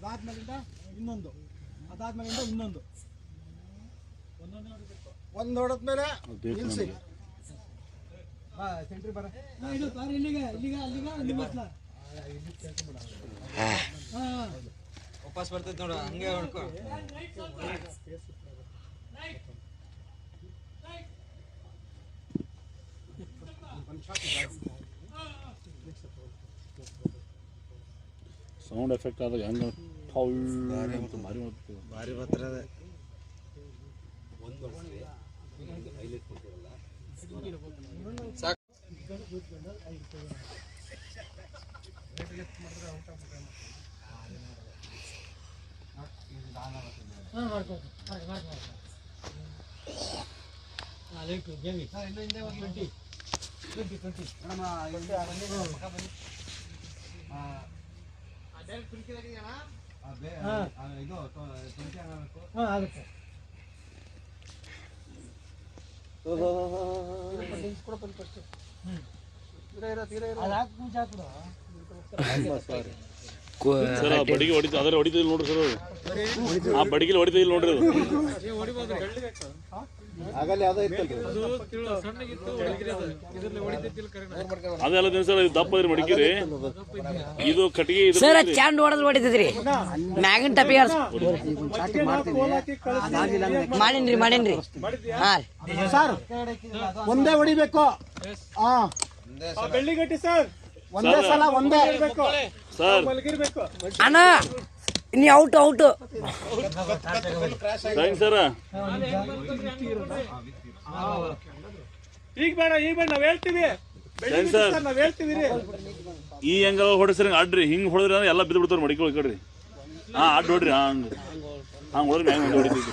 ಅದಾದ್ಮೇಲಿಂದ ಇನ್ನೊಂದು, ಅದಾದ್ಮೇಲಿಂದ ಇನ್ನೊಂದು, ಒಂದು ಹೊಡೆದ್ಮೇಲೆ ನಿಲ್ಸಿ. ಸೆಂಟ್ರಿ ಬರ ಇಲ್ಲಿಗೆ ಇಲ್ಲಿಗೆ ಅಲ್ಲಿಗೆ ಅಲ್ಲಿ ಬಸ್ಲ ವಾಪಸ್ ಬರ್ತೈತೆ ನೋಡು, ಹಂಗೆ ಹೊಡ್ಕೊ. ಸೌಂಡ್ ಎಫೆಕ್ಟ್ ಆದಾಗ ಹೆಂಗೆ ಭಾರಿ ಬರ್ತಿರೋದೆ. ಸಾಕು. ಬಡಿಗೆ ಹೊಡಿತ ಅದ್ರ ಹೊಡಿತಿಲ್ಲ ನೋಡ್ರಿ ಸರ್, ಆ ಬಡಿಗೆಲಿ ಹೊಡಿತಿಲ್ಲ ನೋಡ್ರಿ ಅದು. ಅದೆಲ್ಲ ಸರ್ ದಪ್ಪ ಇದ್ರಿ ಮಡಿಕೇರಿ, ಇದು ಕಟ್ಟಿಗೆ ಸರ್ ಚಾಂಡ್ ಹೊಡೆದ್ ಹೊಡಿತದ್ರಿ ಮ್ಯಾಗಿನ ಟಪಿ ಮಾಡೀನ್ರಿ. ಹಾ ಸರ್ ಒಂದೇ ಹೊಡಿಬೇಕು. ಬೆಳ್ಳಿಗಟ್ಟಿ ಸರ್ ಒಂದೇ ಸಲ ಒಂದೇ ಸರ್. ಅಣ್ಣ ನೀ ಔಟ್ ಸರ್. ಈಗ ಬೇಡ ನಾವ್ ಹೇಳ್ತೀವಿ ನಾವ್ ಹೇಳ್ತೀವಿ. ಈ ಹೆಂಗ ಹೊಡಿಸ್ರಿ ಆಡ್ರಿ, ಹಿಂಗ್ ಹೊಡೆದ್ರಿ ಅಂದ್ರೆ ಎಲ್ಲ ಬಿದ್ದು ಬಿಡ್ತಾರ ಮಡಿಕೆ ಕಡ್ರಿ. ಅಡ್ಡ ಹೊಡ್ರಿ, ಹಂಗ ಹೊಡ್ರಿ ಮ್ಯಾಗ ಹೊಡಿತಿದ್ರಿ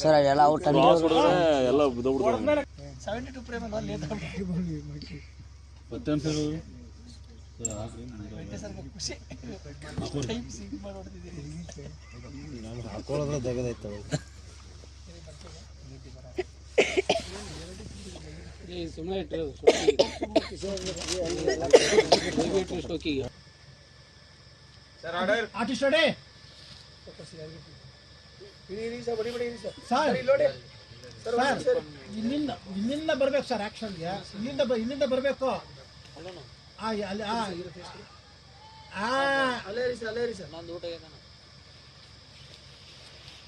ಸರ್. ಎಲ್ಲ ಔಟ್ ಎಲ್ಲ ಬಿದ್ದು ಬಿಡ್ತಾರ. ಹಾಕೊಳ್ಳೋದ್ರ ತೆಗೆದೈತವ. ಇಲ್ಲಿಂದ ಬರ್ಬೇಕು ಸರ್ ಆಕ್ಷನ್ಗೆ. ಇಲ್ಲಿಂದ ಬರ್ಬೇಕು.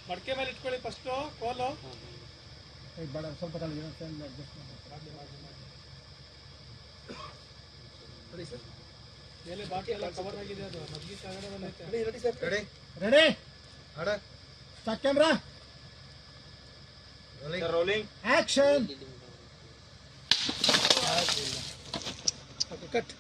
ಮಡಕೆ ಮೇಲೆ ಇಟ್ಕೊಳ್ಳಿ ಫಸ್ಟ್ ಕೋಲು. ಸ್ವಲ್ಪ ready start camera rolling action cut.